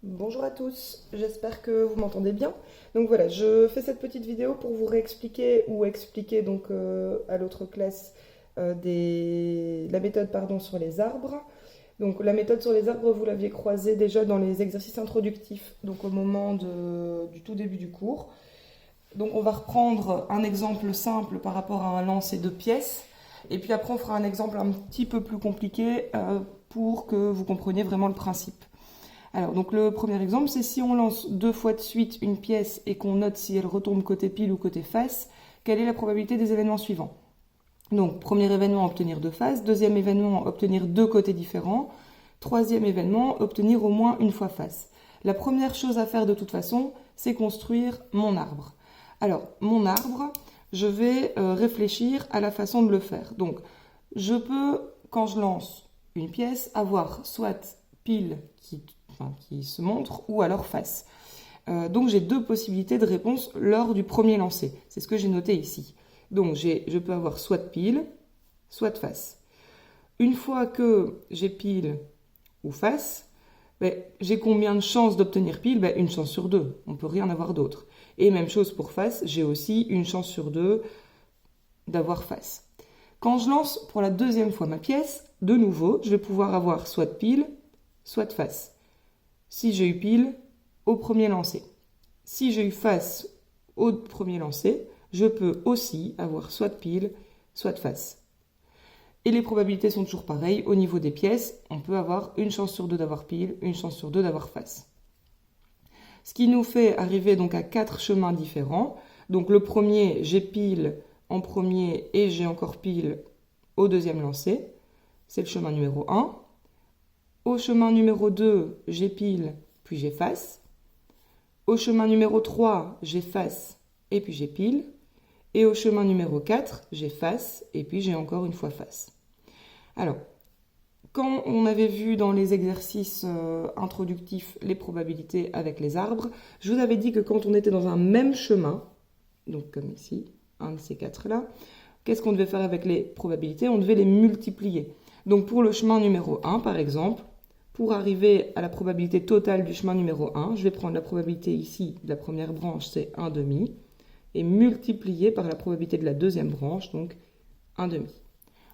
Bonjour à tous, j'espère que vous m'entendez bien. Donc voilà, je fais cette petite vidéo pour vous réexpliquer ou expliquer à l'autre classe la méthode sur les arbres. Donc la méthode sur les arbres, vous l'aviez croisée déjà dans les exercices introductifs, donc au moment du tout début du cours. Donc on va reprendre un exemple simple par rapport à un lancer de pièces. Et puis après on fera un exemple un petit peu plus compliqué pour que vous compreniez vraiment le principe. Alors, donc le premier exemple, c'est si on lance 2 fois de suite une pièce et qu'on note si elle retombe côté pile ou côté face, quelle est la probabilité des événements suivants? Donc, premier événement, obtenir 2 faces. Deuxième événement, obtenir 2 côtés différents. Troisième événement, obtenir au moins une fois face. La première chose à faire de toute façon, c'est construire mon arbre. Alors, mon arbre, je vais réfléchir à la façon de le faire. Donc, je peux, quand je lance une pièce, avoir soit pile qui se montre ou alors face. Donc j'ai 2 possibilités de réponse lors du premier lancer. C'est ce que j'ai noté ici. Donc je peux avoir soit pile, soit face. Une fois que j'ai pile ou face, j'ai combien de chances d'obtenir pile? Une chance sur 2. On ne peut rien avoir d'autre. Et même chose pour face, j'ai aussi une chance sur 2 d'avoir face. Quand je lance pour la deuxième fois ma pièce, de nouveau, je vais pouvoir avoir soit pile, soit face. Si j'ai eu pile au premier lancer. Si j'ai eu face au premier lancer, je peux aussi avoir soit pile, soit face. Et les probabilités sont toujours pareilles. Au niveau des pièces, on peut avoir une chance sur 2 d'avoir pile, une chance sur 2 d'avoir face. Ce qui nous fait arriver donc à 4 chemins différents. Donc le premier, j'ai pile en premier et j'ai encore pile au deuxième lancer. C'est le chemin numéro 1. Au chemin numéro 2, j'ai pile, puis j'ai face. Au chemin numéro 3, j'ai face, et puis j'ai pile. Et au chemin numéro 4, j'ai face, et puis j'ai encore une fois face. Alors, quand on avait vu dans les exercices introductifs les probabilités avec les arbres, je vous avais dit que quand on était dans un même chemin, donc comme ici, un de ces 4-là, qu'est-ce qu'on devait faire avec les probabilités? On devait les multiplier. Donc pour le chemin numéro 1, par exemple, pour arriver à la probabilité totale du chemin numéro 1, je vais prendre la probabilité ici de la première branche, c'est 1/2, et multiplier par la probabilité de la deuxième branche, donc 1/2.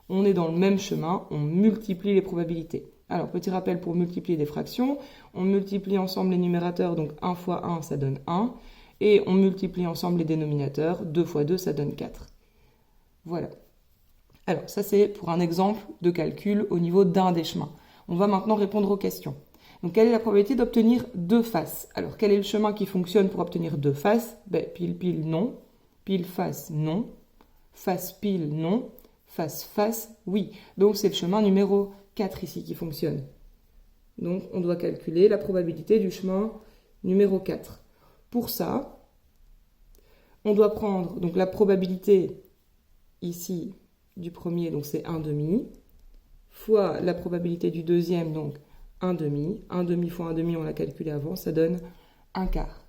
On est dans le même chemin, on multiplie les probabilités. Alors, petit rappel pour multiplier des fractions, on multiplie ensemble les numérateurs, donc 1 fois 1, ça donne 1, et on multiplie ensemble les dénominateurs, 2 fois 2, ça donne 4. Voilà. Alors, ça c'est pour un exemple de calcul au niveau d'un des chemins. On va maintenant répondre aux questions. Donc, quelle est la probabilité d'obtenir 2 faces? Alors, quel est le chemin qui fonctionne pour obtenir 2 faces? Pile, pile, non. Pile, face, non. Face, pile, non. Face, face, oui. Donc, c'est le chemin numéro 4 ici qui fonctionne. Donc, on doit calculer la probabilité du chemin numéro 4. Pour ça, on doit prendre donc la probabilité ici du premier, donc c'est 1/2, fois la probabilité du deuxième, donc 1/2. 1/2 fois 1/2, on l'a calculé avant, ça donne 1/4.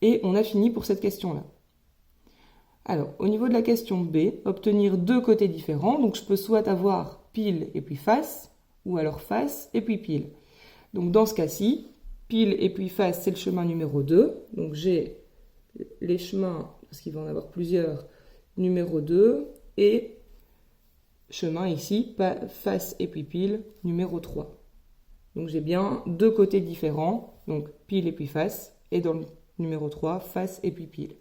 Et on a fini pour cette question-là. Alors, au niveau de la question B, obtenir 2 côtés différents, donc je peux soit avoir pile et puis face, ou alors face et puis pile. Donc dans ce cas-ci, pile et puis face, c'est le chemin numéro 2. Donc j'ai les chemins, parce qu'il va en avoir plusieurs, numéro 2, et chemin ici, face et puis pile, numéro 3. Donc j'ai bien 2 côtés différents, donc pile et puis face, et dans le numéro 3, face et puis pile.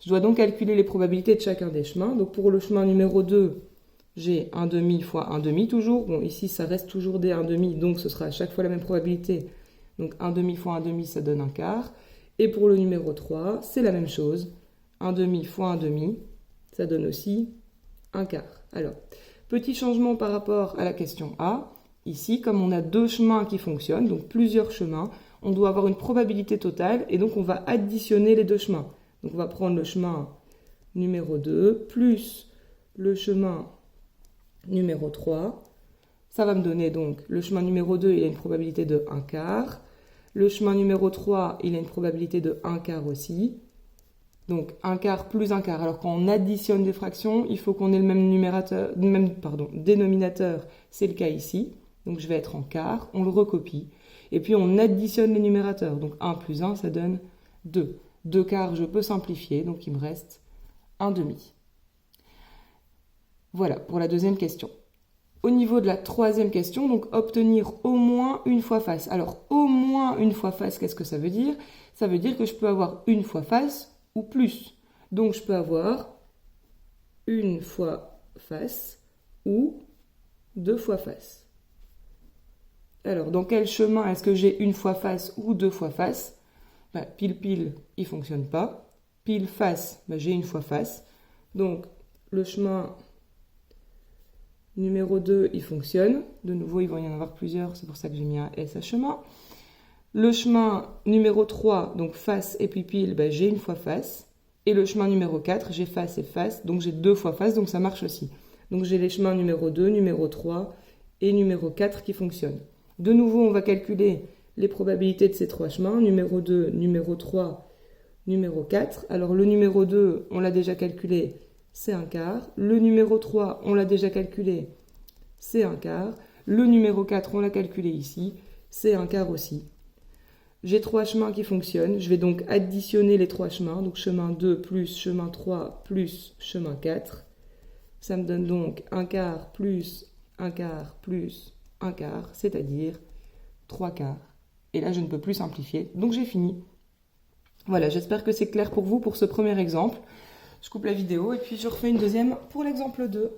Je dois donc calculer les probabilités de chacun des chemins. Donc pour le chemin numéro 2, j'ai 1/2 fois 1/2 toujours. Bon, ici ça reste toujours des 1/2, donc ce sera à chaque fois la même probabilité. Donc 1/2 fois 1/2, ça donne 1/4. Et pour le numéro 3, c'est la même chose. 1/2 fois 1/2, ça donne aussi 1/4. Alors, petit changement par rapport à la question A. Ici, comme on a 2 chemins qui fonctionnent, donc plusieurs chemins, on doit avoir une probabilité totale et donc on va additionner les 2 chemins. Donc on va prendre le chemin numéro 2 plus le chemin numéro 3. Ça va me donner donc le chemin numéro 2, il a une probabilité de 1/4. Le chemin numéro 3, il a une probabilité de 1/4 aussi. Donc 1/4 plus 1/4. Alors quand on additionne des fractions, il faut qu'on ait le même dénominateur. C'est le cas ici. Donc je vais être en quart, on le recopie. Et puis on additionne les numérateurs. Donc 1 plus 1, ça donne 2. 2 quarts, je peux simplifier, donc il me reste 1 demi. Voilà pour la deuxième question. Au niveau de la troisième question, donc obtenir au moins une fois face. Alors au moins une fois face, qu'est-ce que ça veut dire? Ça veut dire que je peux avoir une fois face ou plus. Donc je peux avoir une fois face ou 2 fois face. Alors dans quel chemin est-ce que j'ai une fois face ou 2 fois face? Pile pile, il ne fonctionne pas. Pile face, j'ai une fois face. Donc le chemin numéro 2, il fonctionne. De nouveau, il va y en avoir plusieurs, c'est pour ça que j'ai mis un S à chemin. Le chemin numéro 3, donc face et puis pile, j'ai une fois face. Et le chemin numéro 4, j'ai face et face, donc j'ai 2 fois face, donc ça marche aussi. Donc j'ai les chemins numéro 2, numéro 3 et numéro 4 qui fonctionnent. De nouveau, on va calculer les probabilités de ces 3 chemins, numéro 2, numéro 3, numéro 4. Alors le numéro 2, on l'a déjà calculé, c'est un quart. Le numéro 3, on l'a déjà calculé, c'est un quart. Le numéro 4, on l'a calculé ici, c'est un quart aussi. J'ai 3 chemins qui fonctionnent, je vais donc additionner les 3 chemins, donc chemin 2 plus chemin 3 plus chemin 4. Ça me donne donc un quart plus un quart plus un quart, c'est-à-dire 3 quarts. Et là, je ne peux plus simplifier, donc j'ai fini. Voilà, j'espère que c'est clair pour vous pour ce premier exemple. Je coupe la vidéo et puis je refais une deuxième pour l'exemple 2.